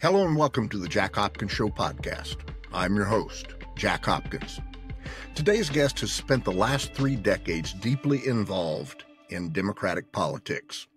Hello and welcome to the Jack Hopkins Show podcast. I'm your host, Jack Hopkins. Today's guest has spent the last 3 decades deeply involved in Democratic politics.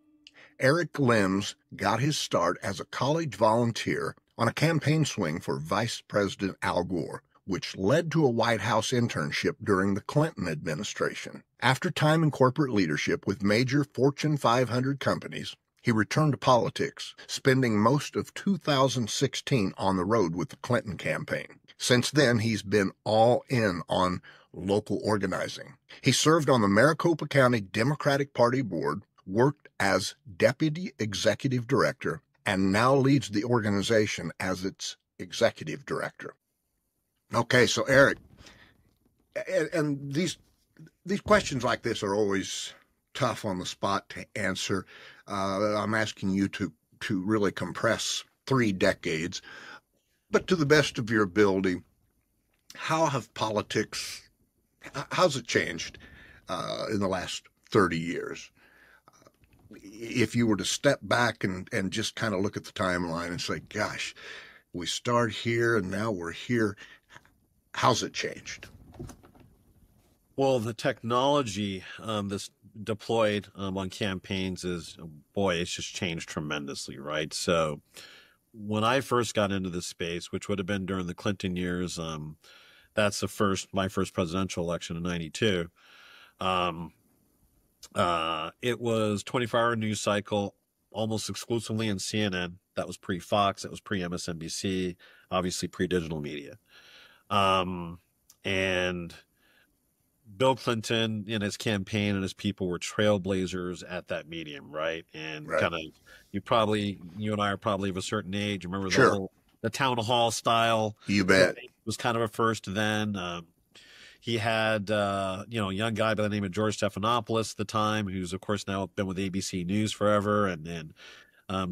Eric Lims got his start as a college volunteer on a campaign swing for Vice President Al Gore, which led to a White House internship during the Clinton administration. After time in corporate leadership with major Fortune 500 companies, he returned to politics, spending most of 2016 on the road with the Clinton campaign. Since then, he's been all in on local organizing. He served on the Maricopa County Democratic Party board, worked as deputy executive director, and now leads the organization as its executive director. Okay, so Eric, and these questions like this are always tough on the spot to answer. I'm asking you to really compress 3 decades, but to the best of your ability, how's it changed in the last 30 years? If you were to step back and just kind of look at the timeline and say, gosh, we start here and now we're here, how's it changed? Well, the technology that's deployed on campaigns it's just changed tremendously, right? So when I first got into this space, which would have been during the Clinton years, that's my first presidential election in 92. It was 24-hour news cycle, almost exclusively in CNN. That was pre-Fox. That was pre-MSNBC, obviously pre-digital media. And Bill Clinton and his campaign and his people were trailblazers at that medium, right? And Right. kind of, you and I are probably of a certain age. Remember Sure. the town hall style? You bet. Was kind of a first then. He had, a young guy by the name of George Stephanopoulos at the time, who's of course now been with ABC News forever, and then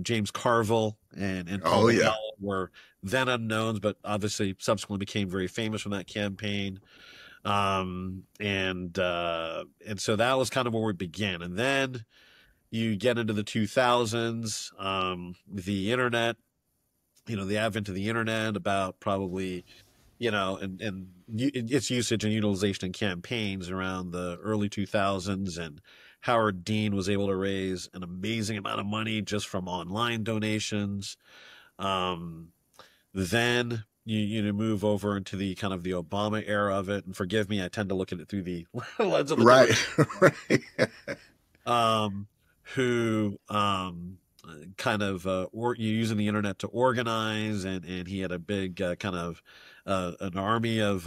James Carville and Paul McGowan were then unknowns, but obviously subsequently became very famous from that campaign. And so that was kind of where we began. And then you get into the 2000s, the internet, the advent of the internet, about probably, and its usage and utilization in campaigns around the early 2000s. And Howard Dean was able to raise an amazing amount of money just from online donations. Then you move over into the kind of the Obama era of it, and forgive me, I tend to look at it through the lens of the who kind of using the internet to organize, and he had a big kind of an army of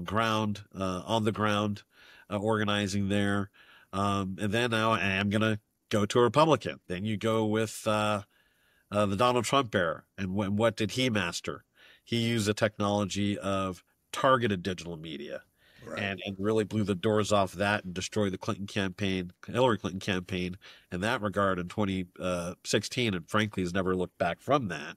ground on the ground organizing there, and then now I am gonna go to a Republican. Then you go with the Donald Trump era, and what did he master? He used the technology of targeted digital media, Right. and really blew the doors off that and destroyed the Hillary Clinton campaign in that regard in 2016, and frankly has never looked back from that.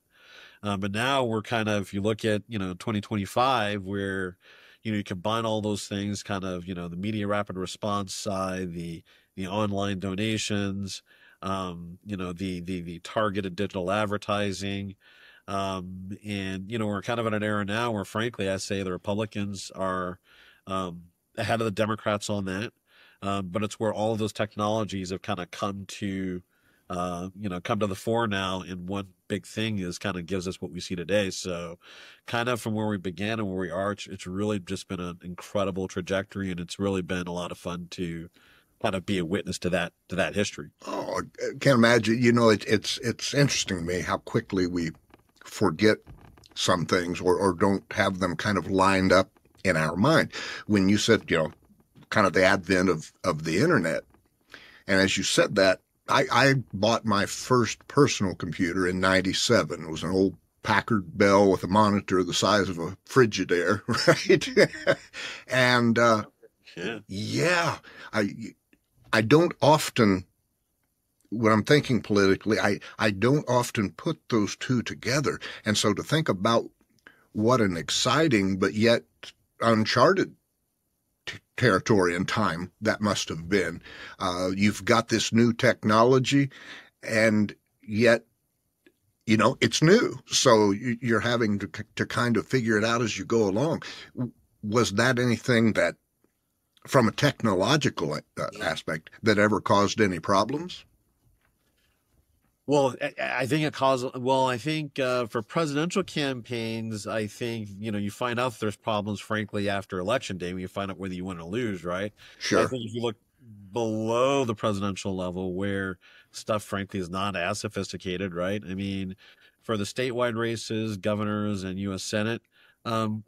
But now we're kind of, if you look at 2025, where you combine all those things, kind of the media rapid response side, the online donations, the targeted digital advertising. And we're kind of in an era now where, frankly, I say the Republicans are ahead of the Democrats on that. But it's where all of those technologies have kind of come to the fore now. And one big thing is kind of gives us what we see today. So kind of from where we began and where we are, it's really just been an incredible trajectory. And it's really been a lot of fun to kind of be a witness to that history. Oh, I can't imagine. It's interesting to me how quickly we forget some things or don't have them kind of lined up in our mind. When you said, kind of the advent of the internet, and as you said that, I bought my first personal computer in 97. It was an old Packard Bell with a monitor the size of a Frigidaire, right? And I don't often, when I'm thinking politically, I don't often put those two together. And so to think about what an exciting but yet uncharted territory and time that must have been. You've got this new technology, and yet it's new. So you're having to kind of figure it out as you go along. Was that anything that, from a technological aspect, that ever caused any problems? Well, I think it caused, well, I think for presidential campaigns, I think, you find out there's problems, frankly, after election day when you find out whether you win or lose, right? I Sure. think if you look below the presidential level where stuff, frankly, is not as sophisticated, right? I mean, for the statewide races, governors and U.S. Senate, some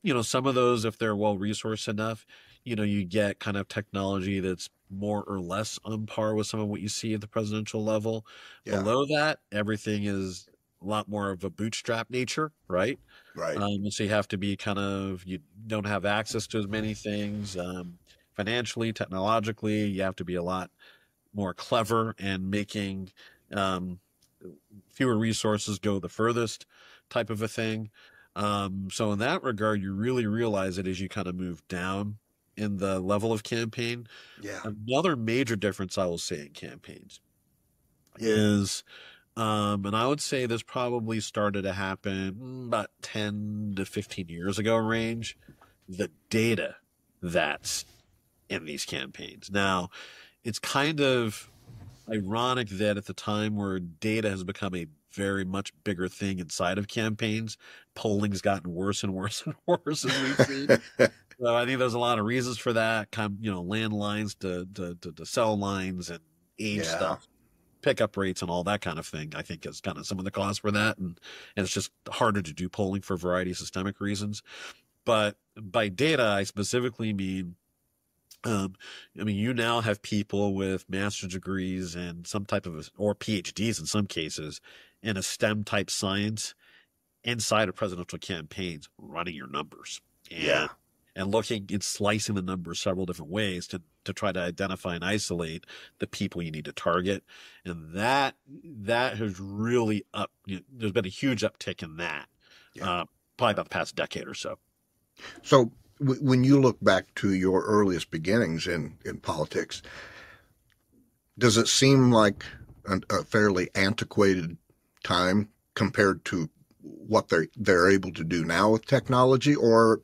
of those, if they're well resourced enough, you get kind of technology that's more or less on par with some of what you see at the presidential level. Yeah. Below that, everything is a lot more of a bootstrap nature, right? Right. And so you have to be you don't have access to as many things financially, technologically. You have to be a lot more clever and making um, fewer resources go the furthest type of a thing. So in that regard, you really realize it as you kind of move down in the level of campaign. Yeah. Another major difference I will say in campaigns is, and I would say this probably started to happen about 10 to 15 years ago range, the data that's in these campaigns. Now, it's kind of ironic that at the time where data has become a very much bigger thing inside of campaigns, polling's gotten worse and worse and worse as we've seen. So I think there's a lot of reasons for that. Landlines to cell lines and age Yeah. stuff, pickup rates and all that kind of thing. I think is kind of some of the cause for that, and it's just harder to do polling for a variety of systemic reasons. But by data, I specifically mean, you now have people with master's degrees and some type of, or PhDs in some cases, in a STEM type science inside of presidential campaigns running your numbers. Yeah. And looking and slicing the numbers several different ways to try to identify and isolate the people you need to target. And that has really there's been a huge uptick in that, Yeah. probably about the past decade or so. So when you look back to your earliest beginnings in politics, does it seem like a fairly antiquated time compared to what they're able to do now with technology, or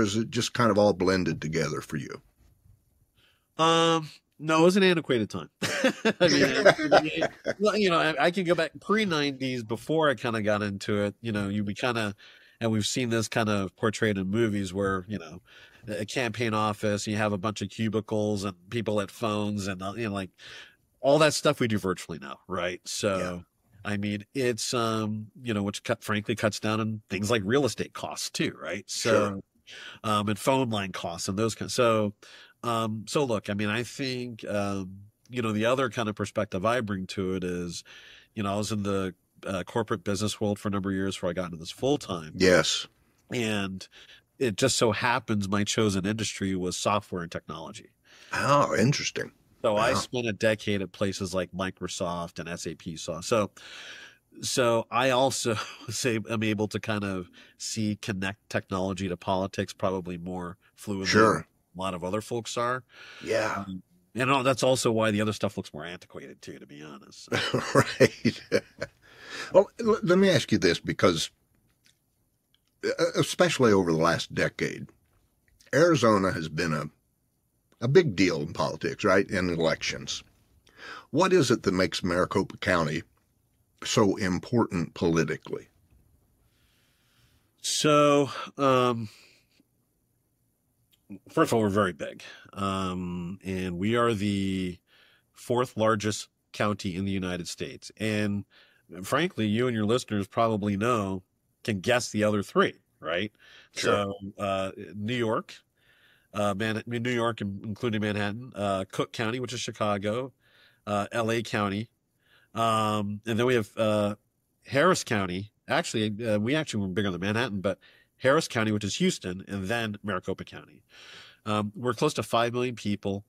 is it just kind of all blended together for you? No, it was an antiquated time. I mean, I can go back pre-90s before I kind of got into it. We kind of, and we've seen this kind of portrayed in movies where, a campaign office, you have a bunch of cubicles and people at phones and, like all that stuff we do virtually now, right? So, Yeah. I mean, it's, which frankly cuts down on things like real estate costs too, right? Sure. So, and phone line costs and those kinds. So look, I mean, I think, the other kind of perspective I bring to it is, I was in the corporate business world for a number of years before I got into this full time. Yes. And it just so happens my chosen industry was software and technology. Oh, interesting. So I Wow. spent a decade at places like Microsoft and SAP. So I also say I'm able to kind of connect technology to politics probably more fluidly than Sure. a lot of other folks are. Yeah. That's also why the other stuff looks more antiquated too, to be honest. Right. Well, let me ask you this, because especially over the last decade, Arizona has been a big deal in politics, right? In elections. What is it that makes Maricopa County so important politically? So, first of all, we're very big. And we are the fourth largest county in the United States. And frankly, you and your listeners probably can guess the other three, right? Sure. So, New York, New York, including Manhattan, Cook County, which is Chicago, LA County. And then we have Harris County. Actually, we actually were bigger than Manhattan, but Harris County, which is Houston, and then Maricopa County. We're close to 5 million people.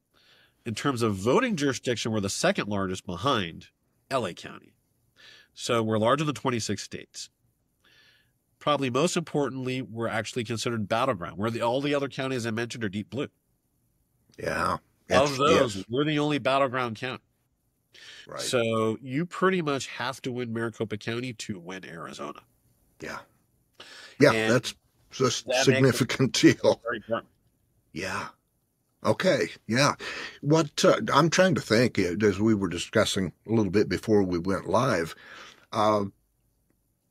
In terms of voting jurisdiction, we're the second largest behind LA County. So we're larger than 26 states. Probably most importantly, we're actually considered battleground, where all the other counties I mentioned are deep blue. Yeah. Of those, Yes. we're the only battleground county. Right. So you pretty much have to win Maricopa County to win Arizona. Yeah. Yeah. And That's a that makes it significant deal. very important. Yeah. Okay. Yeah. What I'm trying to think, as we were discussing a little bit before we went live, uh,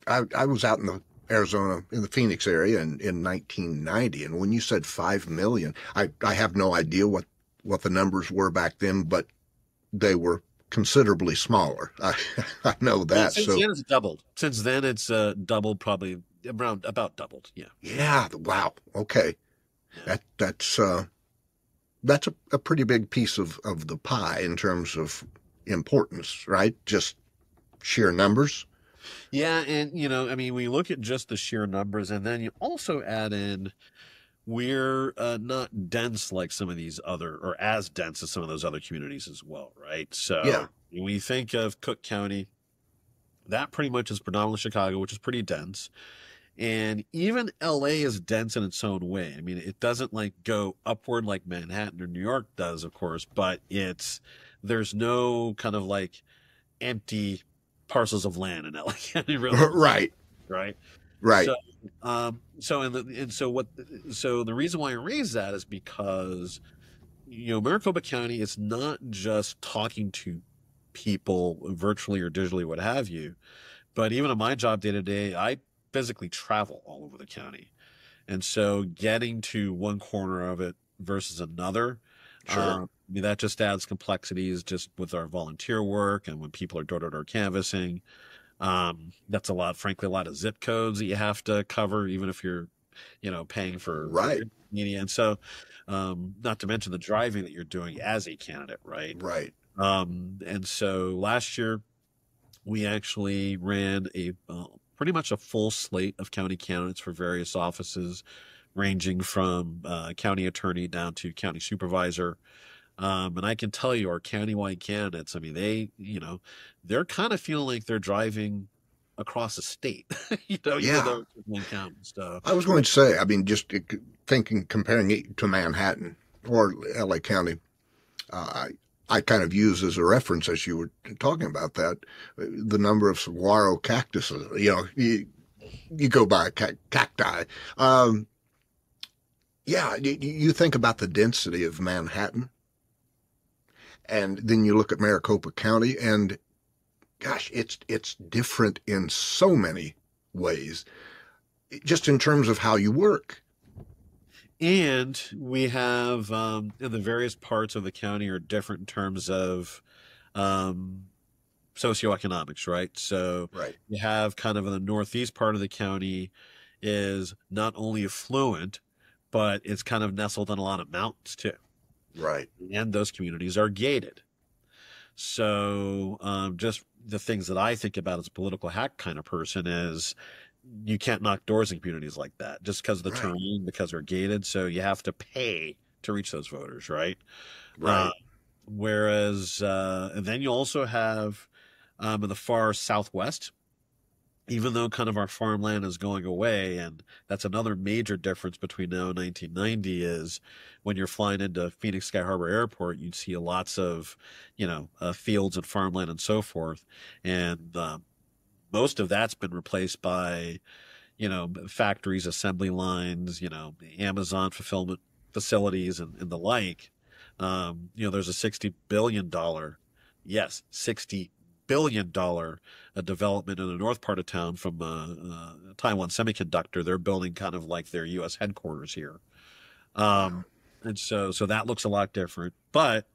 I was out in the Arizona, in the Phoenix area in 1990. And when you said 5 million, I have no idea what the numbers were back then, but they were considerably smaller. I know And that. since So then, it's doubled. Since then, it's doubled, probably about doubled. Yeah. yeah. Wow. Okay. That's a pretty big piece of the pie in terms of importance, right? Just sheer numbers. Yeah, and I mean, we look at just the sheer numbers, and then you also add in we're not dense like some of these other, or as dense as some of those other communities as well, right? Yeah. So when you think of Cook County, that pretty much is predominantly Chicago, which is pretty dense. And even LA is dense in its own way. I mean, it doesn't like go upward like Manhattan or New York does, of course, but there's no kind of like empty parcels of land in LA County, really, Right. right? Right. So, so the reason why I raise that is because, Maricopa County is not just talking to people virtually or digitally, what have you, but even in my job day to day, I physically travel all over the county. And so getting to one corner of it versus another, Sure. I mean, that just adds complexities just with our volunteer work and when people are door-to-door canvassing. That's frankly, a lot of zip codes that you have to cover, even if you're, paying for Right. media. And so, not to mention the driving that you're doing as a candidate, right? Right. And so last year we actually ran pretty much a full slate of county candidates for various offices, ranging from county attorney down to county supervisor. And I can tell you, our countywide candidates, I mean, they're kind of feeling like they're driving across the state, Yeah. even though it's one county. So I was going to say, I mean, just comparing it to Manhattan or LA County, I kind of use as a reference, as you were talking about that, the number of saguaro cactuses. You go by cacti. Yeah, you think about the density of Manhattan, and then you look at Maricopa County, and gosh, it's different in so many ways, just in terms of how you work. And we have in the various parts of the county are different in terms of socioeconomics, right? So Right. you have kind of in the northeast part of the county is not only affluent, but it's kind of nestled in a lot of mountains too. Right. And those communities are gated. So just the things that I think about as a political hack kind of person is you can't knock doors in communities like that just because of the Right. terrain, because they're gated. So you have to pay to reach those voters, right? Right. Whereas, and then you also have in the far southwest, even though kind of our farmland is going away, and that's another major difference between now and 1990 is when you're flying into Phoenix Sky Harbor Airport, you'd see lots of, fields and farmland and so forth. And most of that's been replaced by, factories, assembly lines, Amazon fulfillment facilities and the like. There's a $60 billion, yes, $60 billion development in the north part of town from Taiwan Semiconductor. They're building kind of like their U.S. headquarters here. And so that looks a lot different. But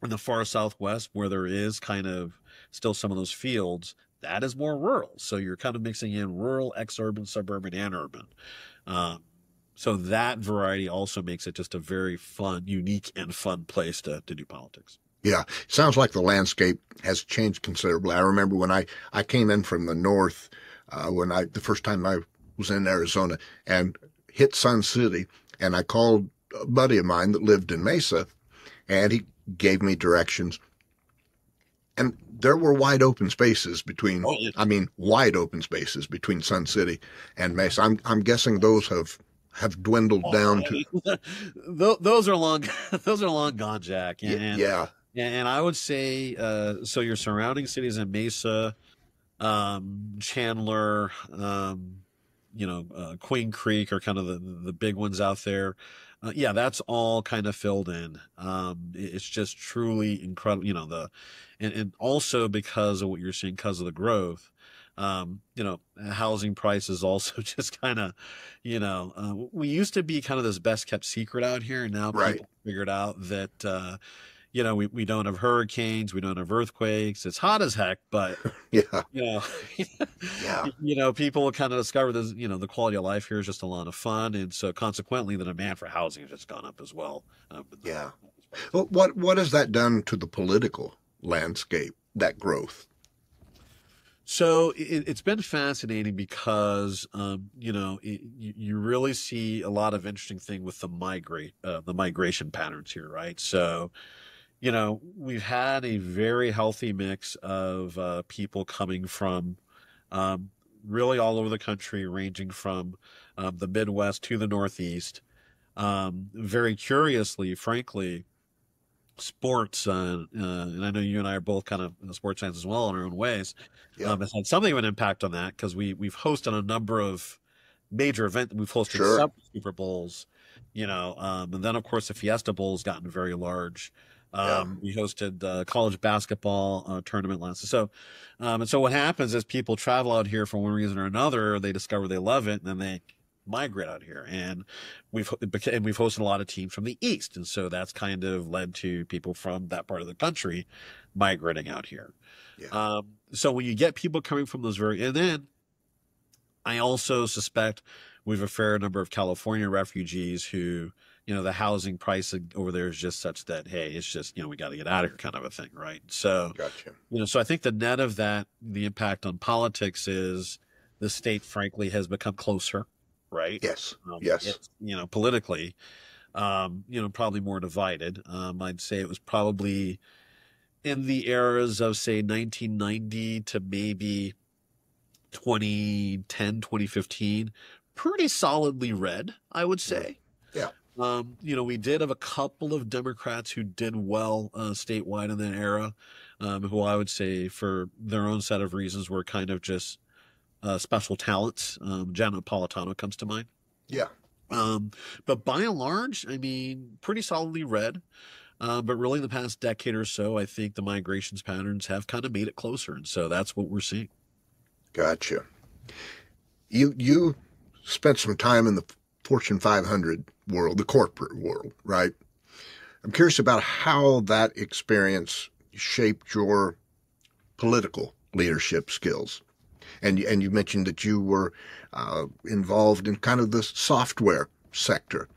in the far southwest, where there is kind of still some of those fields, that is more rural. So you're kind of mixing in rural, ex-urban, suburban, and urban. So that variety also makes it just a very fun, unique, and fun place to do politics. Yeah, sounds like the landscape has changed considerably. I remember when I came in from the north, the first time I was in Arizona and hit Sun City, and I called a buddy of mine that lived in Mesa, and he gave me directions. And there were wide open spaces between, wide open spaces between Sun City and Mesa. I'm guessing those have dwindled down to. Those are long, those are long gone, Jack. And yeah. And I would say, so your surrounding cities in Mesa, Chandler, Queen Creek are kind of the big ones out there. Yeah, that's all kind of filled in. It's just truly incredible, and also because of what you're seeing, because of the growth, housing prices also just kind of, we used to be kind of this best kept secret out here, and now Right. people figured out that, we don't have hurricanes, we don't have earthquakes. It's hot as heck, but Yeah. you know, Yeah. people kind of discover this, the quality of life here is just a lot of fun. And so consequently, the demand for housing has just gone up as well. Yeah. Well, what has that done to the political landscape, that growth? So it's been fascinating because, you really see a lot of interesting thing with the migration patterns here, right? So, we've had a very healthy mix of people coming from um, really all over the country, ranging from the Midwest to the Northeast. Very curiously, frankly, sports, and I know you and I are both kind of sports fans as well in our own ways, Yeah. has had something of an impact on that because we've hosted a number of major events. We've hosted Sure. several Super Bowls, and then of course the Fiesta Bowl's gotten very large. Yeah. We hosted college basketball tournament last. And so what happens is people travel out here for one reason or another. They discover they love it, and then they migrate out here. And we've hosted a lot of teams from the East, and so that's kind of led to people from that part of the country migrating out here. Yeah. So when you get people coming from and then I also suspect we have a fair number of California refugees who, the housing price over there is just such that, hey, it's just, we got to get out of here kind of a thing, right? So, Gotcha. so I think the net of that, the impact on politics is the state, frankly, has become closer, right? Yes. Yes. It's, politically, probably more divided. I'd say it was probably in the eras of, say, 1990 to maybe 2010, 2015, pretty solidly red, I would say. Yeah. We did have a couple of Democrats who did well statewide in that era, who I would say, for their own set of reasons, were kind of just special talents. Janet Napolitano comes to mind. Yeah. But by and large, I mean, pretty solidly red. But really, in the past decade or so, I think the migrations patterns have kind of made it closer, and so that's what we're seeing. Gotcha. You spent some time in the Fortune 500 world, the corporate world, right? I'm curious about how that experience shaped your political leadership skills. And you mentioned that you were involved in kind of the software sector.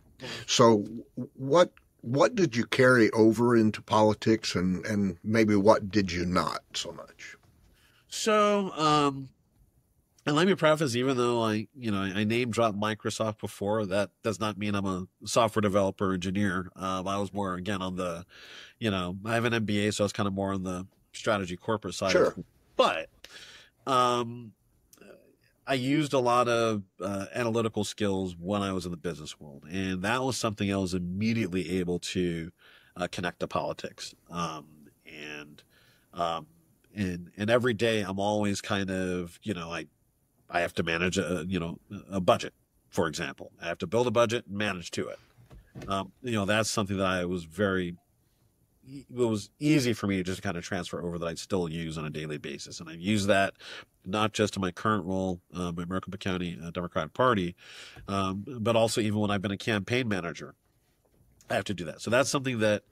So what did you carry over into politics, and maybe what did you not so much? So, and let me preface, even though I name dropped Microsoft before, that does not mean I'm a software developer engineer. I was more, again, on the, I have an MBA, so I was kind of more on the strategy corporate side. Sure. But I used a lot of analytical skills when I was in the business world, and that was something I was immediately able to connect to politics. And every day I'm always kind of, I have to manage a budget, for example. I have to build a budget and manage to it. That's something that it was easy for me to just kind of transfer over, that I'd still use on a daily basis. And I've used that not just in my current role, at Maricopa County Democratic Party, but also even when I've been a campaign manager, I have to do that. So that's something that,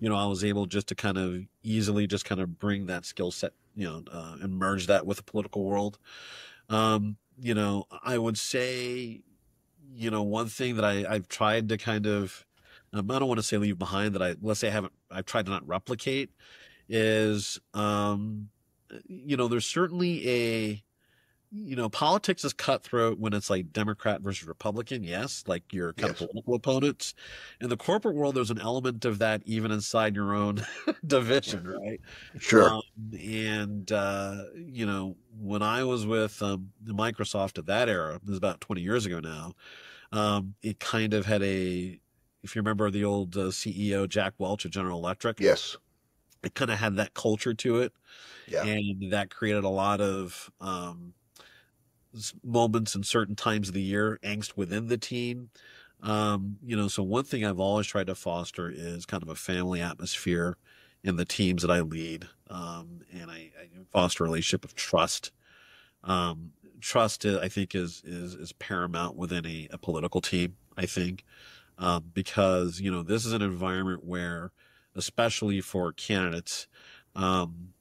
I was able just to kind of easily just kind of bring that skill set, and merge that with the political world. I would say, one thing that I've tried to kind of, I don't want to say leave behind, that I've tried to not replicate is, there's certainly politics is cutthroat when it's like Democrat versus Republican. Yes. Like your kind of political opponents. In the corporate world, there's an element of that even inside your own division, right? Sure. When I was with Microsoft at that era, it was about 20 years ago now, it kind of had if you remember the old CEO, Jack Welch at General Electric. Yes. it kind of had that culture to it, Yeah. and that created a lot of moments and certain times of the year, angst within the team. So one thing I've always tried to foster is kind of a family atmosphere in the teams that I lead, and I foster a relationship of trust. Trust, I think, is paramount within a political team. I think, because this is an environment where, especially for candidates, um,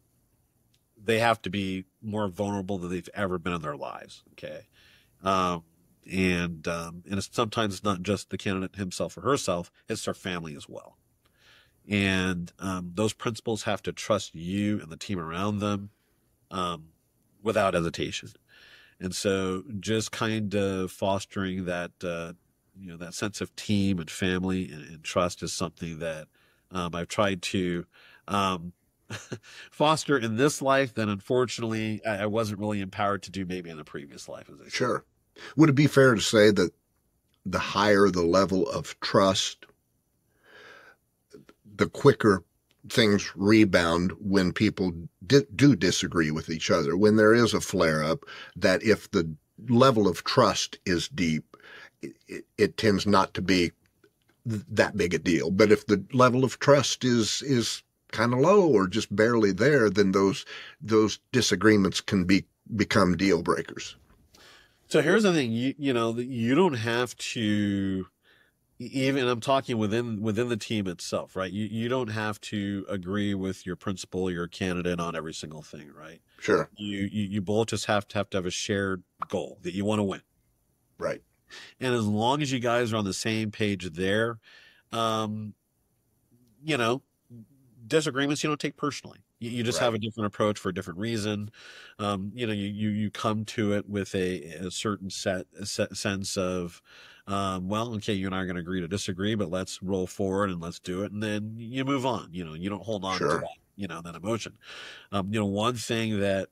they have to be more vulnerable than they've ever been in their lives. Okay. Um, and sometimes it's not just the candidate himself or herself, it's their family as well. And those principals have to trust you and the team around them, um, without hesitation. And so just kind of fostering that, that sense of team and family and trust is something that I've tried to um, foster in this life that unfortunately I wasn't really empowered to do maybe in the previous life. As I said. Sure. Would it be fair to say that the higher the level of trust, the quicker things rebound when people do disagree with each other, when there is a flare up, that if the level of trust is deep, it tends not to be that big a deal. But if the level of trust is kind of low or just barely there, then those disagreements can become deal breakers. So here's the thing, you don't have to, even I'm talking within the team itself, right? You don't have to agree with your principal or your candidate on every single thing, right? Sure. You both just have to have a shared goal that you want to win. Right. And as long as you guys are on the same page there, um, disagreements you don't take personally. You just Right. have a different approach for a different reason. You come to it with a certain sense of, well, okay, you and I are going to agree to disagree, but let's roll forward and let's do it. And then you move on. You don't hold on to Sure. that emotion. One thing that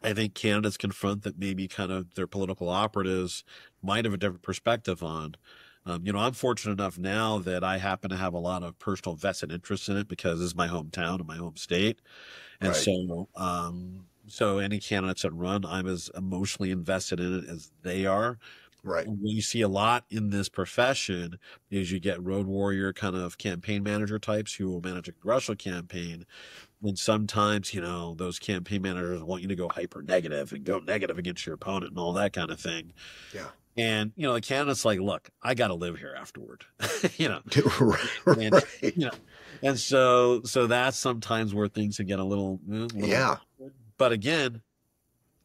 I think candidates confront that maybe kind of their political operatives might have a different perspective on. I'm fortunate enough now that I happen to have a lot of personal vested interest in it because this is my hometown and my home state. And Right. so any candidates that run, I'm as emotionally invested in it as they are. Right. What you see a lot in this profession is you get road warrior kind of campaign manager types who will manage a congressional campaign. And sometimes, those campaign managers want you to go hyper negative and go negative against your opponent and all that kind of thing. Yeah. And, the candidate's like, look, I got to live here afterward, Right. and so that's sometimes where things can get a little Yeah. But again,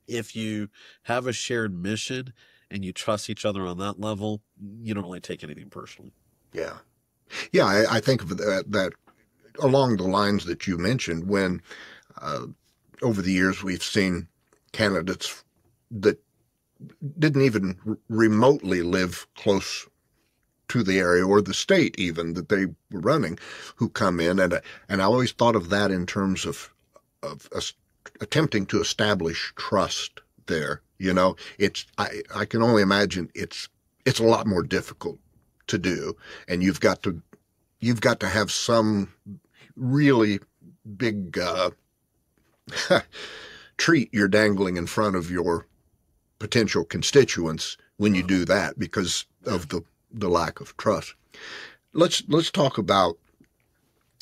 if you have a shared mission and you trust each other on that level, you don't really take anything personally. Yeah. Yeah. I think of that along the lines that you mentioned when over the years we've seen candidates that didn't even remotely live close to the area or the state even that they were running who come in. And I always thought of that in terms of attempting to establish trust there. I can only imagine it's a lot more difficult to do. And you've got to have some really big treat you're dangling in front of your potential constituents when you do that because of the lack of trust. Let's talk about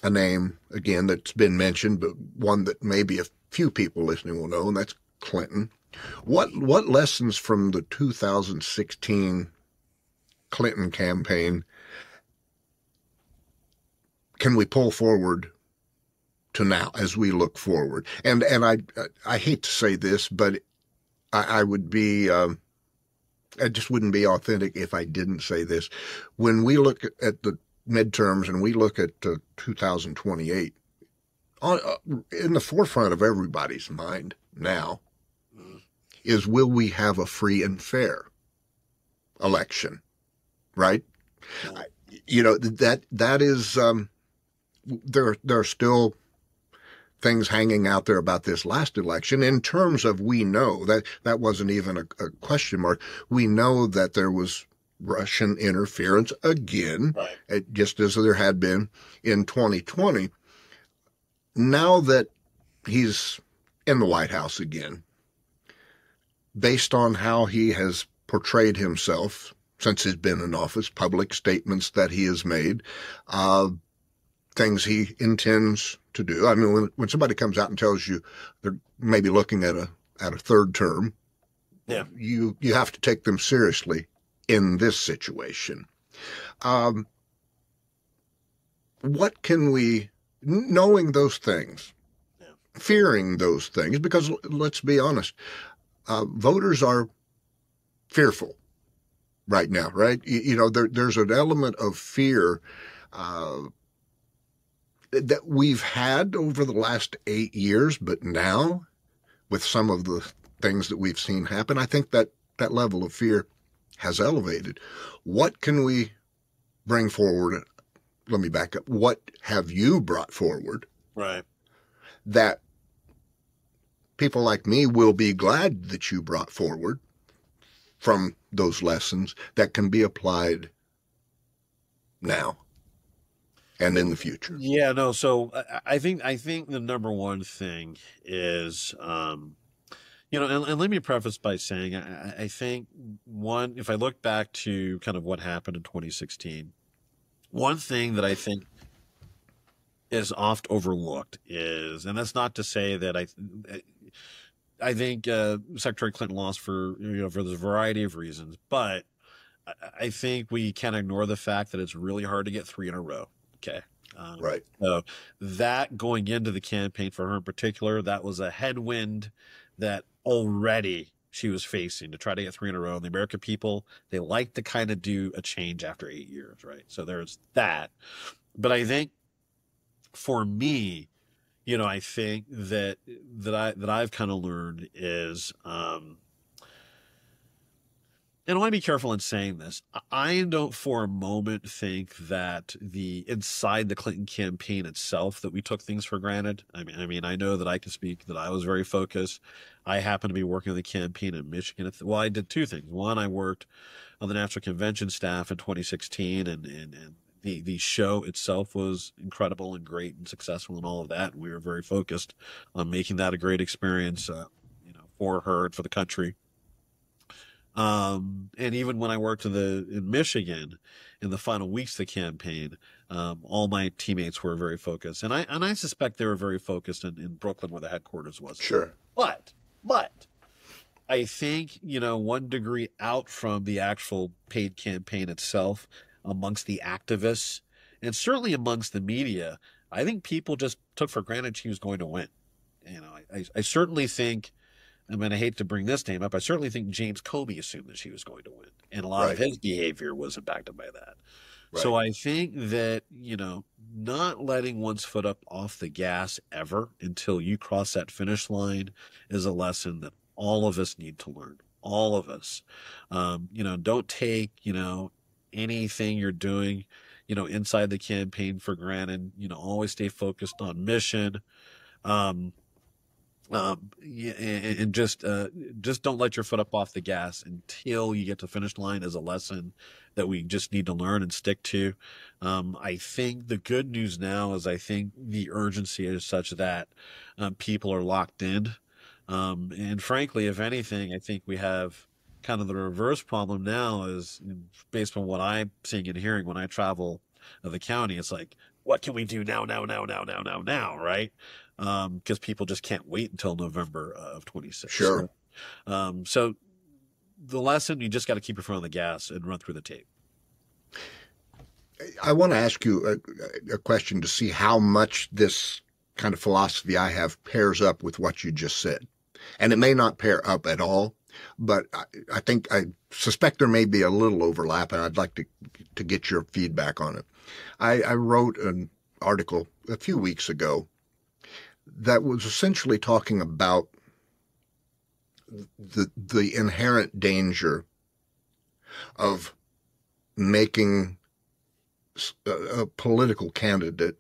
a name again that's been mentioned, but one that maybe a few people listening will know, and that's Clinton. What lessons from the 2016 Clinton campaign can we pull forward to now as we look forward? And I hate to say this, but I would be I just wouldn't be authentic if I didn't say this. When we look at the midterms and we look at 2028, in the forefront of everybody's mind now is, will we have a free and fair election? Right? That is there are still things hanging out there about this last election in terms of, we know that wasn't even a question mark. We know that there was Russian interference again, Right. just as there had been in 2020. now that he's in the White House again, based on how he has portrayed himself since he's been in office, public statements that he has made, things he intends to do. I mean, when somebody comes out and tells you they're maybe looking at a third term, yeah, you have to take them seriously in this situation. What can we, knowing those things, fearing those things, because let's be honest, voters are fearful right now, right? There's an element of fear that we've had over the last 8 years, but now with some of the things that we've seen happen, I think that level of fear has elevated. What can we bring forward? Let me back up. What have you brought forward? Right. That people like me will be glad that you brought forward from those lessons that can be applied now and in the future. Yeah, no. So I think the number one thing is, and let me preface by saying, I think one, if I look back to kind of what happened in 2016, one thing that I think is oft overlooked is, and that's not to say that I think Secretary Clinton lost for for this variety of reasons, but I think we can't ignore the fact that it's really hard to get 3 in a row. Okay. Right. So that going into the campaign for her in particular, that was a headwind that already she was facing to try to get 3 in a row. And the American people, they like to kind of do a change after 8 years, right? So there's that. But I think for me, I think that I've kind of learned is, and I want to be careful in saying this. I don't for a moment think that inside the Clinton campaign itself that we took things for granted. I mean, I know that I can speak that I was very focused. I happened to be working on the campaign in Michigan. Well, I did 2 things. One, I worked on the National Convention staff in 2016, and the show itself was incredible and great and successful and all of that. And we were very focused on making that a great experience, for her and for the country. And even when I worked in Michigan in the final weeks of the campaign, all my teammates were very focused, and I suspect they were very focused in Brooklyn where the headquarters was. Sure. But I think, 1 degree out from the actual paid campaign itself, amongst the activists and certainly amongst the media, I think people just took for granted she was going to win. I certainly think, I hate to bring this name up, I certainly think James Comey assumed that she was going to win. And a lot of his behavior was impacted by that. Right. So I think that, not letting one's foot up off the gas ever until you cross that finish line is a lesson that all of us need to learn. All of us. Don't take, anything you're doing, inside the campaign for granted. Always stay focused on mission. And just don't let your foot up off the gas until you get to the finish line is a lesson that we just need to learn and stick to. I think the good news now is I think the urgency is such that people are locked in. And frankly, if anything, I think we have kind of the reverse problem now is based on what I'm seeing and hearing when I travel the county. It's like, what can we do now, right? Because people just can't wait until November of 26. Sure. So the lesson, you just got to keep your foot on the gas and run through the tape. I want to ask you a question to see how much this kind of philosophy I have pairs up with what you just said. And it may not pair up at all, but I suspect there may be a little overlap, and I'd like to get your feedback on it. I wrote an article a few weeks ago that was essentially talking about the inherent danger of making a political candidate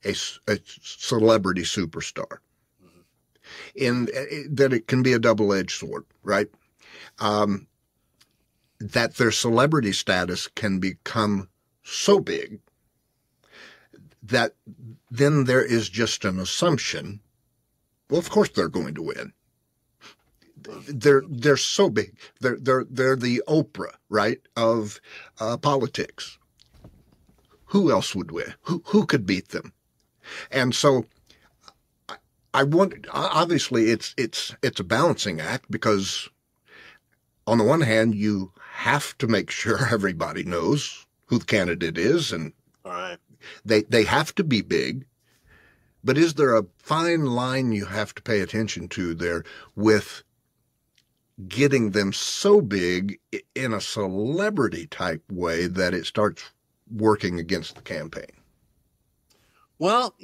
a celebrity superstar. In that it can be a double-edged sword, right? That their celebrity status can become so big that then there is just an assumption, well, of course they're going to win. They're so big. They're the Oprah, right, of politics. Who else would win? Who could beat them? And so I want, obviously it's a balancing act, because on the one hand you have to make sure everybody knows who the candidate is, and All right. they have to be big. But is there a fine line you have to pay attention to there with getting them so big in a celebrity type way that it starts working against the campaign? Well,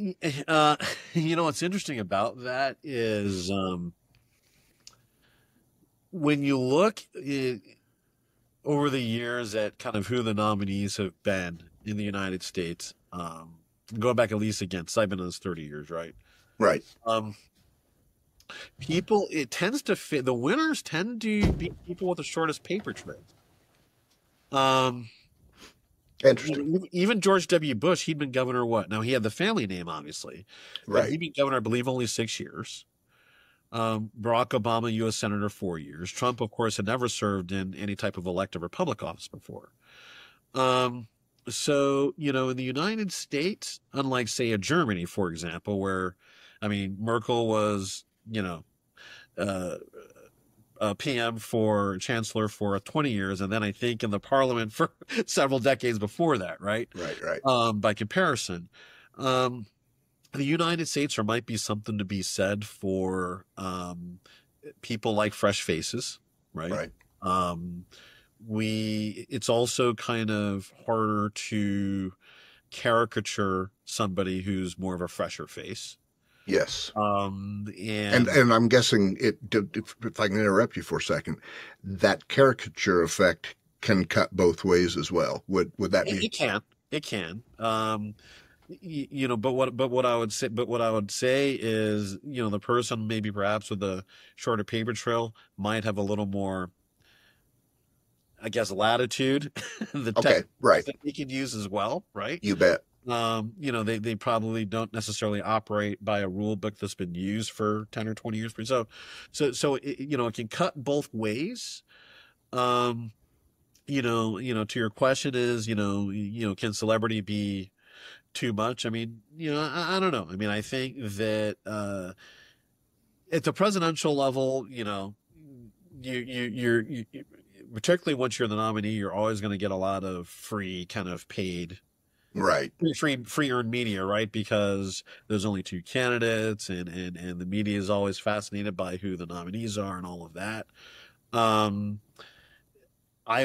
what's interesting about that is when you look over the years at kind of who the nominees have been in the United States, going back at least again, I've been in this 30 years, right? Right. It tends to fit. The winners tend to be people with the shortest paper trails. Interesting. Even George W. Bush, he'd been governor what? Now, he had the family name, obviously. But Right. he'd been governor, I believe, only 6 years. Barack Obama, U.S. Senator, 4 years. Trump, of course, had never served in any type of elective or public office before. So, in the United States, unlike, say, a Germany, for example, where, Merkel was, PM for chancellor for 20 years, and then I think in the parliament for several decades before that, right? Right. By comparison, the United States, there might be something to be said for people like fresh faces, right? Right. It's also kind of harder to caricature somebody who's more of a fresher face. Yes. And I'm guessing if I can interrupt you for a second, that caricature effect can cut both ways as well. Would that be? It can. But what I would say is, the person maybe perhaps with a shorter paper trail might have a little more, I guess, latitude. The Okay, right. that they can use as well, right? You bet. They probably don't necessarily operate by a rule book that's been used for 10 or 20 years. So it can cut both ways. To your question is, can celebrity be too much? I don't know. I think that at the presidential level, you're particularly once you're the nominee, you're always going to get a lot of free kind of paid, right, free earned media, right? Because there's only two candidates, and the media is always fascinated by who the nominees are and all of that. I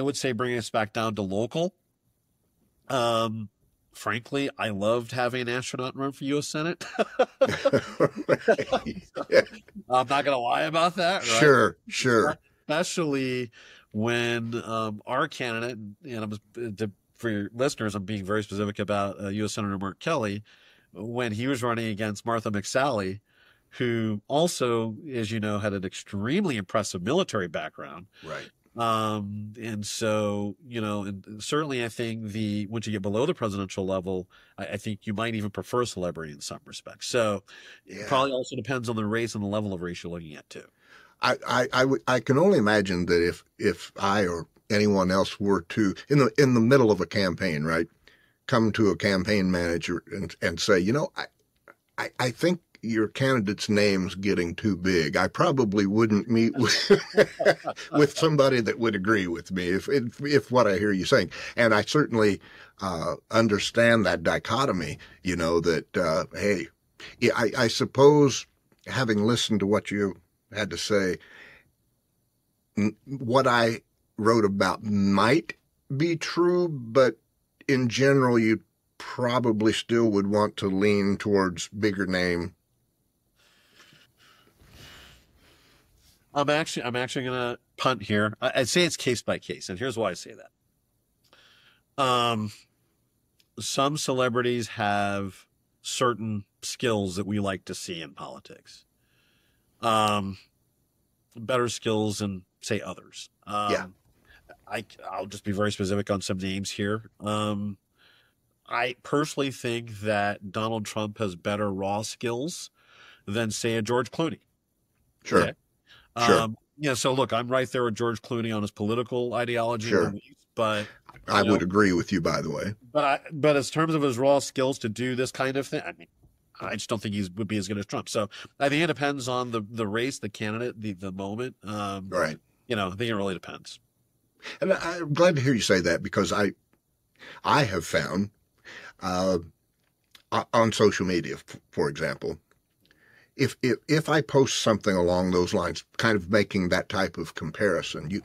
would say bringing us back down to local. Frankly, I loved having an astronaut run for U.S. Senate. I'm not gonna lie about that. Right? Sure. Especially when our candidate, for your listeners, I'm being very specific about U.S. Senator Mark Kelly, when he was running against Martha McSally, who also, as you know, had an extremely impressive military background. Right. And so, and certainly I think once you get below the presidential level, I think you might even prefer celebrity in some respects. So it probably also depends on the race and the level of race you're looking at too. I can only imagine that if I or anyone else were to, in the middle of a campaign, right, come to a campaign manager and say, I think your candidate's name's getting too big. I probably wouldn't meet with somebody that would agree with me if what I hear you saying. And I certainly understand that dichotomy, that, hey, I suppose having listened to what you had to say, what I wrote about might be true, but in general, you probably still would want to lean towards bigger name. I'm actually going to punt here. I'd say it's case by case, and here's why I say that. Some celebrities have certain skills that we like to see in politics. Better skills than, say, others. I'll just be very specific on some names here. I personally think that Donald Trump has better raw skills than, say, a George Clooney. Sure. Okay. Sure. So look, I'm right there with George Clooney on his political ideology and Sure. beliefs, but I you would know, agree with you, by the way. but as terms of his raw skills to do this kind of thing, I mean, I just don't think he would be as good as Trump. So I think it depends on the race, the candidate, the moment. Right. I think it really depends. And I'm glad to hear you say that, because I have found uh, on social media, for example, if I post something along those lines, kind of making that type of comparison,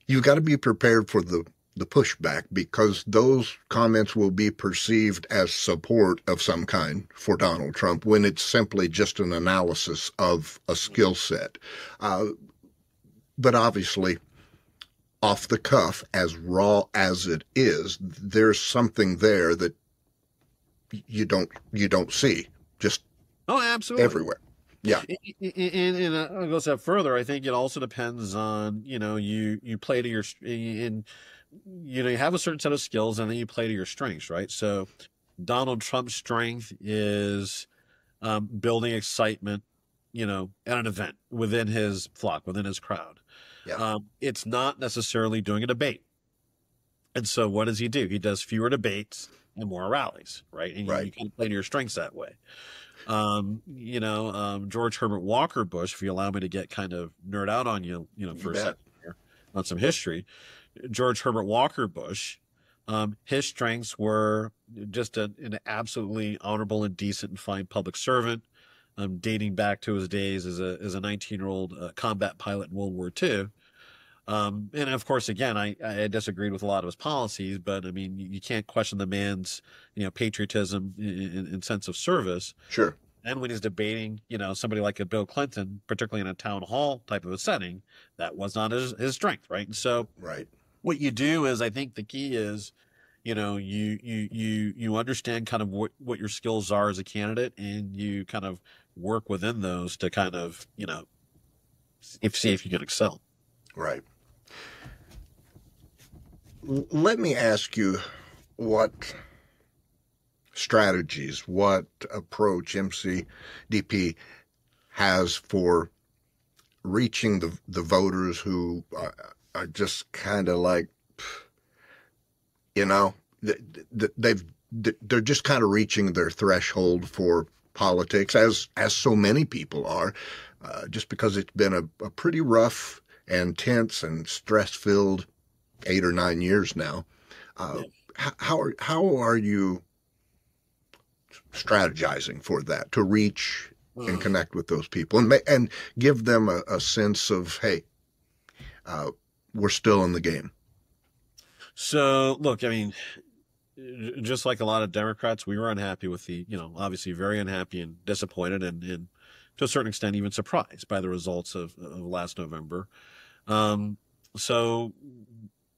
you got to be prepared for the pushback, because those comments will be perceived as support of some kind for Donald Trump, when it's simply just an analysis of a skill set. Uh, but obviously, off the cuff, as raw as it is, there's something there that you don't see just Oh, absolutely. everywhere. Yeah. And I'll go a step further. I think it also depends on, you play to you have a certain set of skills, and then you play to your strengths, right? So Donald Trump's strength is building excitement, at an event within his flock, within his crowd. Yeah. It's not necessarily doing a debate. And so what does he do? He does fewer debates and more rallies, right? And you Right. can play to your strengths that way. George Herbert Walker Bush, if you allow me to get kind of nerd out on you, for a bet. second here on some history. George Herbert Walker Bush, his strengths were just an absolutely honorable and decent and fine public servant, dating back to his days as a 19-year-old combat pilot in World War II. And of course, again, I disagreed with a lot of his policies, but I mean, you can't question the man's, patriotism and sense of service. Sure. And when he's debating, somebody like a Bill Clinton, particularly in a town hall type of a setting, that was not his strength, right? And so Right. what you do is, I think the key is, you understand kind of what your skills are as a candidate, and you kind of work within those to kind of, see if you can excel. Right. Let me ask you what strategies, what approach MCDP has for reaching the voters who are just kind of like, they're just kind of reaching their threshold for politics, as so many people are, just because it's been a pretty rough and tense and stress-filled 8 or 9 years now. Yeah. How are you strategizing for that, to reach and connect with those people, and give them a sense of, hey, we're still in the game? So, look, I mean, just like a lot of Democrats, we were unhappy with obviously very unhappy and disappointed, and to a certain extent even surprised by the results of last November. So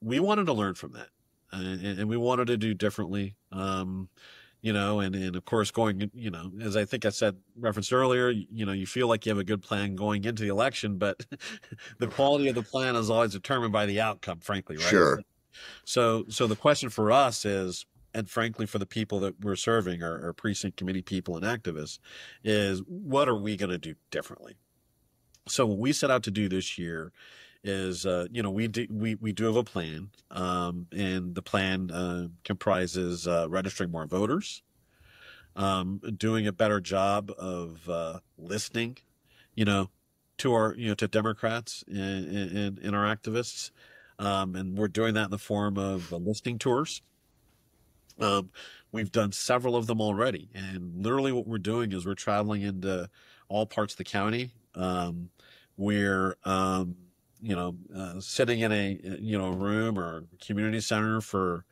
we wanted to learn from that, and we wanted to do differently. And of course, going, as I think I referenced earlier, you feel like you have a good plan going into the election, but the quality of the plan is always determined by the outcome, frankly, right? Sure. So the question for us is, and frankly for the people that we're serving, our precinct committee people and activists, is what are we going to do differently? So what we set out to do this year is, we do have a plan, and the plan comprises registering more voters, doing a better job of listening, to our to Democrats and our activists, and we're doing that in the form of listening tours. We've done several of them already, and literally what we're doing is we're traveling into all parts of the county. We're sitting in a room or community center for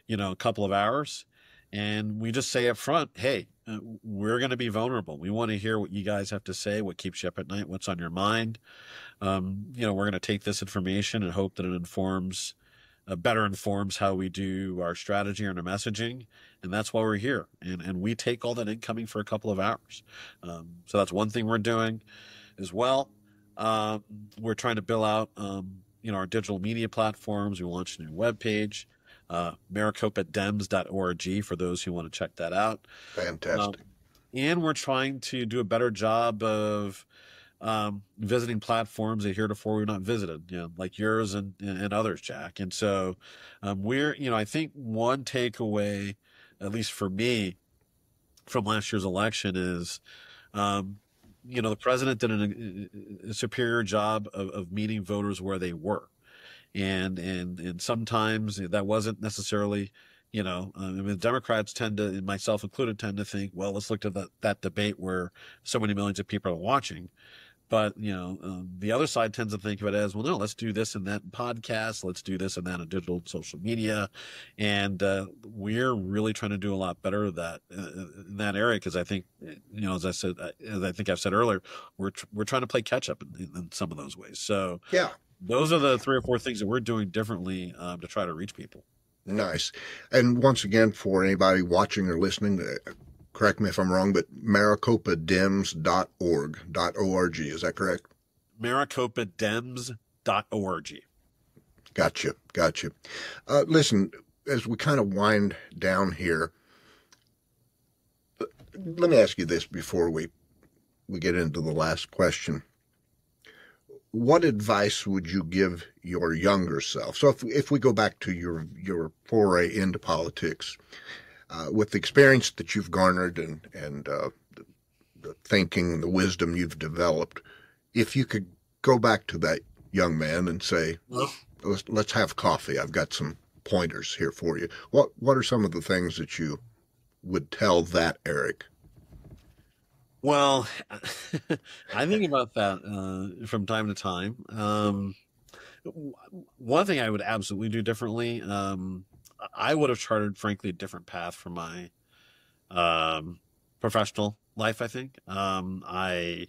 a couple of hours, and we just say up front, hey, we're going to be vulnerable. We want to hear what you guys have to say, what keeps you up at night, what's on your mind. We're going to take this information and hope that it better informs how we do our strategy and our messaging. And that's why we're here. And we take all that incoming for a couple of hours. So that's one thing we're doing as well. We're trying to build out, our digital media platforms. We launched a new webpage. maricopadems.org for those who want to check that out. Fantastic. And we're trying to do a better job of visiting platforms that heretofore we've not visited, like yours and others, Jack. And so I think one takeaway, at least for me, from last year's election is, the president did a superior job of meeting voters where they were. And sometimes that wasn't necessarily, the Democrats tend to, and myself included, tend to think, well, let's look at that debate where so many millions of people are watching. But, the other side tends to think of it as, well, no, let's do this and that in podcasts. Let's do this and that in digital social media. And we're really trying to do a lot better of that in that area because I think, as I think I've said earlier, we're trying to play catch up in some of those ways. So yeah, those are the 3 or 4 things that we're doing differently to try to reach people. Nice. And once again, for anybody watching or listening, correct me if I'm wrong, but maricopadems.org. Is that correct? maricopadems.org. Gotcha. Listen, as we kind of wind down here, let me ask you this before we get into the last question. What advice would you give your younger self? So if we go back to your foray into politics, with the experience that you've garnered and the thinking, the wisdom you've developed, if you could go back to that young man and say, let's have coffee. I've got some pointers here for you. What are some of the things that you would tell that Eric? Well, I think about that from time to time. One thing I would absolutely do differently, I would have charted, frankly, a different path for my professional life, I think. So I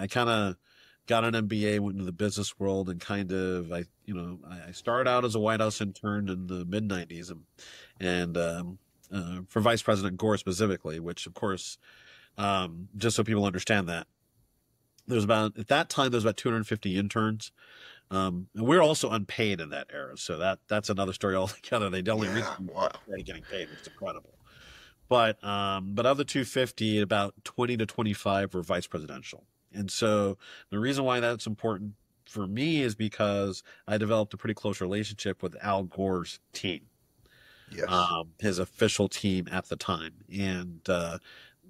kind of got an MBA, went into the business world, and I started out as a White House intern in the mid-'90s and for Vice President Gore specifically, which, of course, just so people understand that, at that time, there was about 250 interns. And we're also unpaid in that era. So that's another story altogether. They only started getting paid, which is incredible. But of the 250, about 20 to 25 were vice presidential. And so the reason why that's important for me is because I developed a pretty close relationship with Al Gore's team. Yes. His official team at the time. And the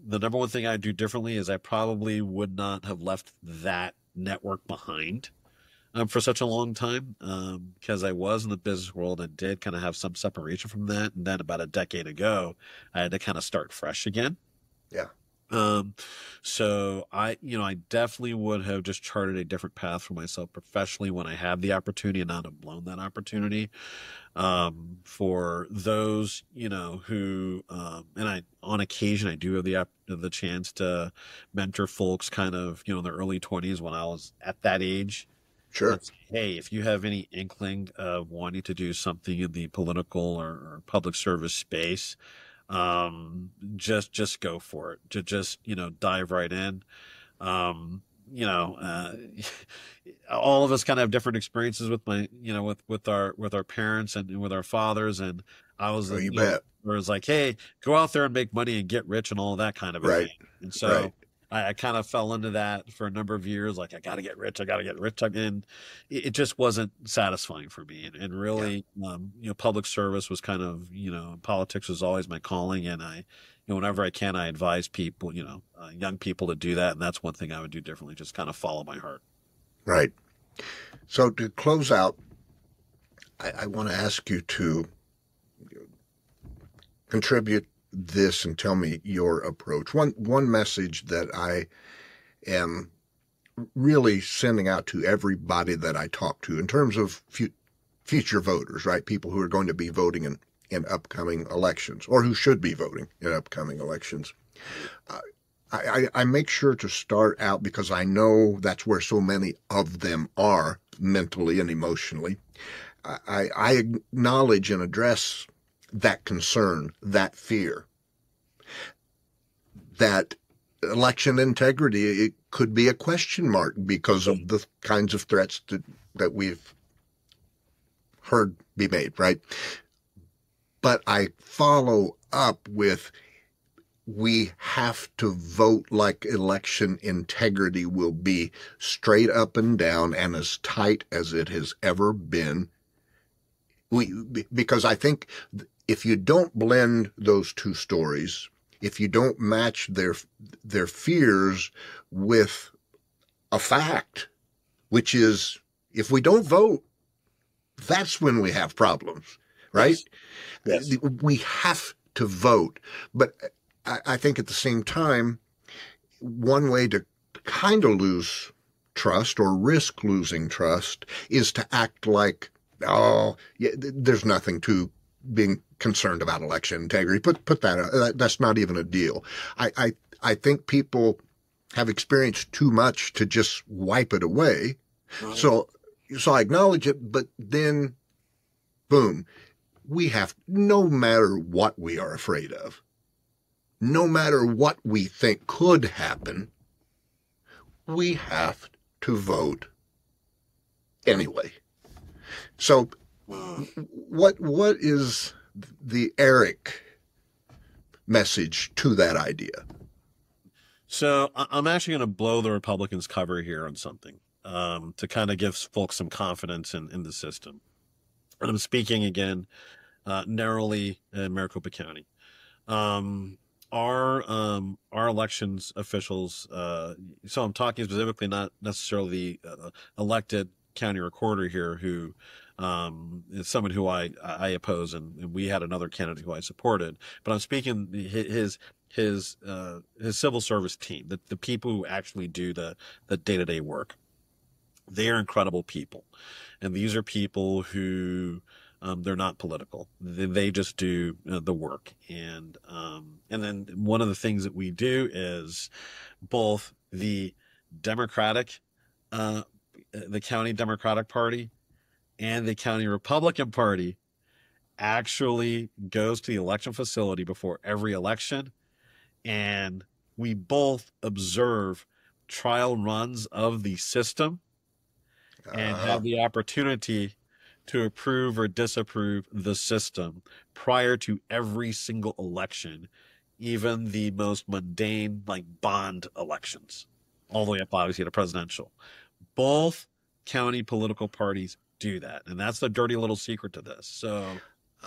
number one thing I'd do differently is I probably would not have left that network behind for such a long time because I was in the business world and did kind of have some separation from that. And then about a decade ago, I had to kind of start fresh again. Yeah. So I definitely would have just charted a different path for myself professionally when I had the opportunity and not have blown that opportunity. For those, who, and on occasion, I do have the chance to mentor folks kind of, in their early 20s when I was at that age. Sure. Hey, if you have any inkling of wanting to do something in the political or public service space, just go for it. Just dive right in. All of us kind of have different experiences with with our parents and with our fathers. And I was, you bet. Where it's like, hey, go out there and make money and get rich and all that kind of a thing. And so I kind of fell into that for a number of years. Like, I got to get rich. And it just wasn't satisfying for me. And really, public service was kind of, politics was always my calling. And whenever I can, I advise people, young people to do that. And that's one thing I would do differently, just kind of follow my heart. Right. So to close out, I want to ask you to contribute this and tell me your approach. One message that I am really sending out to everybody that I talk to in terms of future voters, right? People who are going to be voting in upcoming elections or who should be voting in upcoming elections. I make sure to start out because I know that's where so many of them are mentally and emotionally. I acknowledge and address that concern, that fear, that election integrity, it could be a question mark because of the kinds of threats that we've heard be made, right? But I follow up with, we have to vote like election integrity will be, straight up and down and as tight as it has ever been. Because I think if you don't blend those two stories, if you don't match their fears with a fact, which is, if we don't vote, that's when we have problems, right? Yes. Yes. We have to vote. But I think at the same time, one way to kind of lose trust or risk losing trust is to act like, oh, yeah, there's nothing to being concerned about election integrity. Put that, that's not even a deal. I think people have experienced too much to just wipe it away. Right. So I acknowledge it, but then boom, we have, no matter what we are afraid of, no matter what we think could happen, we have to vote anyway. So what is the Eric message to that idea? So I'm actually going to blow the Republicans' cover here on something to kind of give folks some confidence in the system. And I'm speaking again narrowly in Maricopa County. Our elections officials, so I'm talking specifically not necessarily the elected county recorder here, who is someone who I oppose, and we had another candidate who I supported. But I'm speaking his civil service team, the people who actually do the day-to-day work. They are incredible people, and these are people who they're not political. They just do the work. And then one of the things that we do is both the Democratic, the County Democratic Party and the County Republican Party actually goes to the election facility before every election. And we both observe trial runs of the system and have the opportunity to approve or disapprove the system prior to every single election, even the most mundane, like bond elections, all the way up obviously to presidential. Both county political parties do that, and that's the dirty little secret to this. So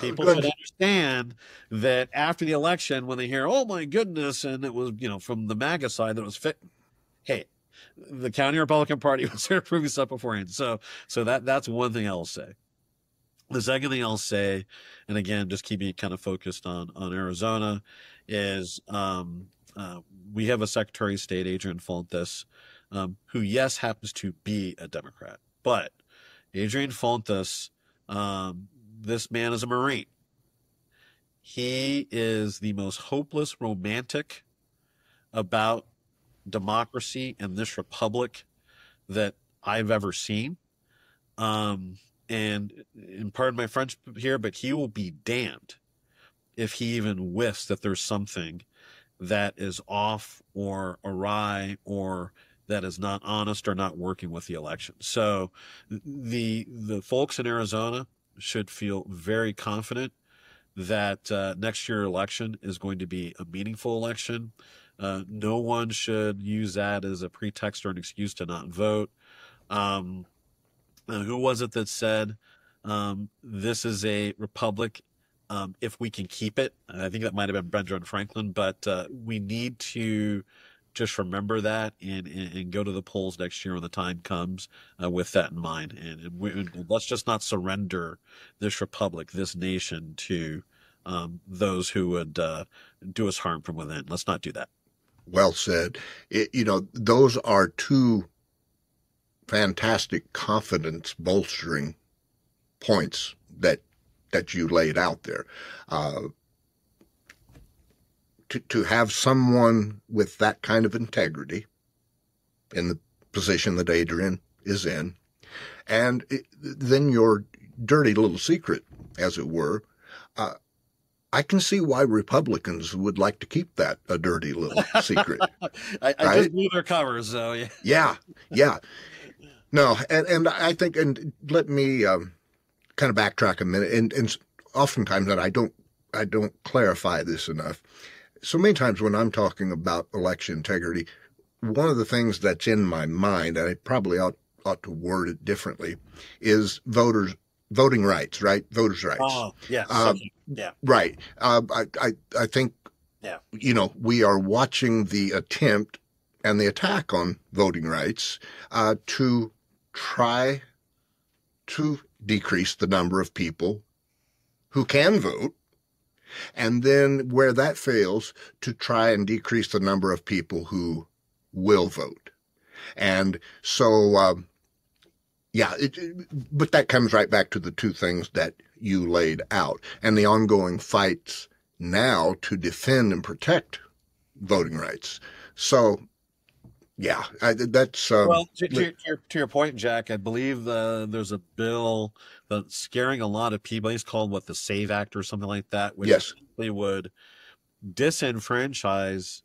people should understand that after the election, when they hear, oh my goodness, and it was, from the MAGA side that it was fit, hey, the county Republican Party was approving stuff beforehand. So that's one thing I'll say. The second thing I'll say, and again, just keeping it kind of focused on Arizona, is we have a Secretary of State, Adrian Fontes, who, yes, happens to be a Democrat. But Adrian Fontes, this man is a Marine. He is the most hopeless romantic about democracy and this republic that I've ever seen. And pardon my French here, but he will be damned if he even whiffs that there's something that is off or awry or that is not honest or not working with the election. So the folks in Arizona should feel very confident that next year's election is going to be a meaningful election. No one should use that as a pretext or an excuse to not vote. Who was it that said this is a republic if we can keep it? I think that might have been Benjamin Franklin, but we need to just remember that and go to the polls next year when the time comes with that in mind. And let's just not surrender this republic, this nation, to those who would do us harm from within. Let's not do that. Well said. Those are two fantastic confidence bolstering points that you laid out there. To have someone with that kind of integrity in the position that Adrian is in, and then your dirty little secret, as it were, I can see why Republicans would like to keep that a dirty little secret. I just blew their covers, so yeah. Yeah. No, and I think, and let me kind of backtrack a minute, and oftentimes that I don't clarify this enough. So many times when I'm talking about election integrity, one of the things that's in my mind, and I probably ought to word it differently, is voting rights, right? Voters' rights. Oh, yes. Okay. Yeah. Right. I think, Yeah. we are watching the attempt and the attack on voting rights to try to decrease the number of people who can vote, and then where that fails, to try and decrease the number of people who will vote. And so, yeah, but that comes right back to the two things that you laid out and the ongoing fights now to defend and protect voting rights. So, yeah, that's Well, to your point, Jack, I believe there's a bill that's scaring a lot of people. It's called the SAVE Act or something like that, which yes, essentially would disenfranchise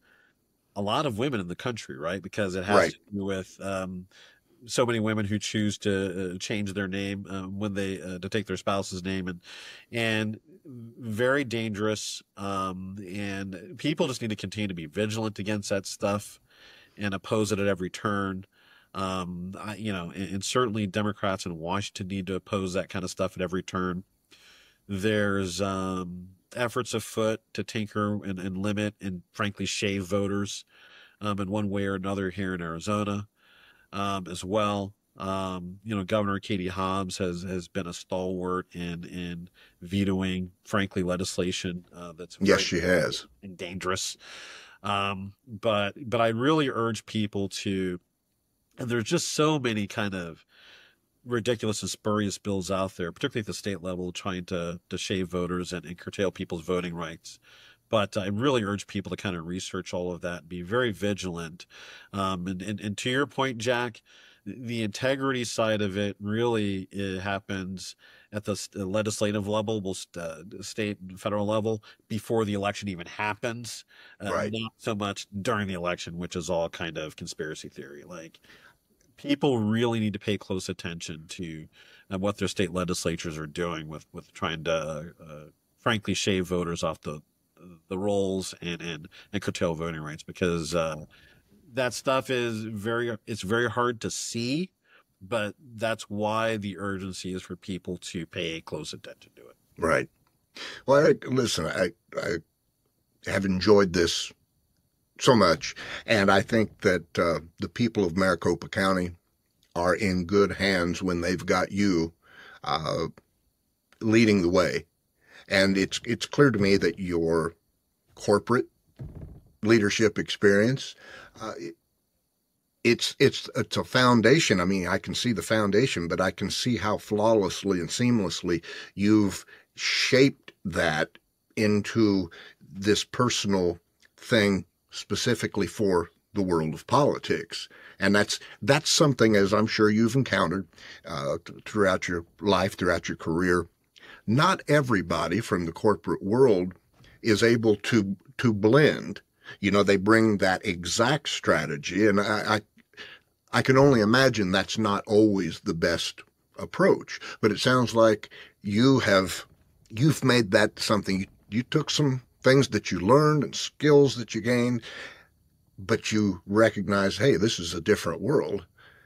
a lot of women in the country, right? Because it has right, to do with so many women who choose to change their name when they to take their spouse's name, and very dangerous. And people just need to continue to be vigilant against that stuff and oppose it at every turn. And certainly Democrats in Washington need to oppose that kind of stuff at every turn. There's efforts afoot to tinker and limit and frankly shave voters in one way or another here in Arizona as well. Governor Katie Hobbs has been a stalwart in vetoing, frankly, legislation that's yes, very she has. and dangerous. But I really urge people to, and there's just so many kind of ridiculous and spurious bills out there, particularly at the state level, trying to shave voters and curtail people's voting rights. But I really urge people to kind of research all of that and be very vigilant. And to your point, Jack, the integrity side of it really happens at the legislative level, both state and federal level, before the election even happens. Right. Not so much during the election, which is all kind of conspiracy theory. Like, people really need to pay close attention to what their state legislatures are doing with trying to, frankly, shave voters off the rolls and curtail voting rights, because that stuff is very hard to see, but that's why the urgency is for people to pay close attention to it. Right. Well, listen, I have enjoyed this so much, and I think that the people of Maricopa County are in good hands when they've got you leading the way. And it's clear to me that your corporate leadership experience, it's a foundation. I mean, I can see the foundation, but I can see how flawlessly and seamlessly you've shaped that into this personal thing specifically for the world of politics. And that's something, as I'm sure you've encountered throughout your life, throughout your career. Not everybody from the corporate world is able to blend. They bring that exact strategy, and I can only imagine that's not always the best approach. But it sounds like you've made that something. You took some things that you learned and skills that you gained, but you recognize, hey, this is a different world.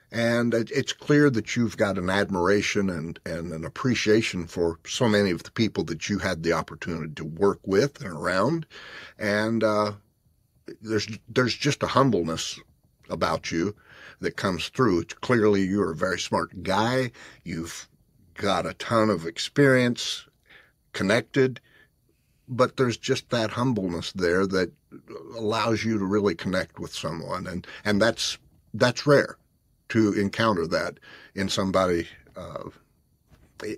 And it's clear that you've got an admiration and an appreciation for so many of the people that you had the opportunity to work with and around. And there's just a humbleness about you that comes through. It's clearly you're a very smart guy. You've got a ton of experience, connected, but there's just that humbleness there that allows you to really connect with someone. And that's rare to encounter that in somebody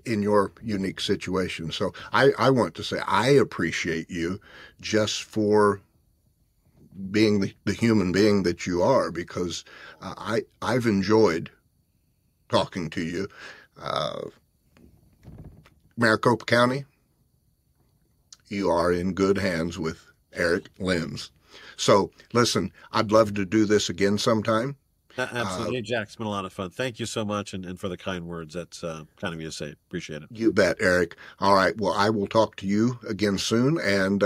in your unique situation. So I want to say I appreciate you just for being the human being that you are, because I've enjoyed talking to you. Maricopa County, you are in good hands with Eric Lenz. So listen, I'd love to do this again sometime. Absolutely. Jack, it's been a lot of fun. Thank you so much. And for the kind words. That's kind of you to say. Appreciate it. You bet, Eric. All right. Well, I will talk to you again soon, and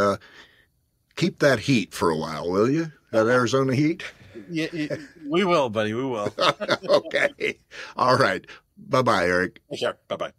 keep that heat for a while, will you? That Arizona heat? Yeah, we will, buddy. We will. Okay. All right. Bye-bye, Eric. Sure. Bye-bye.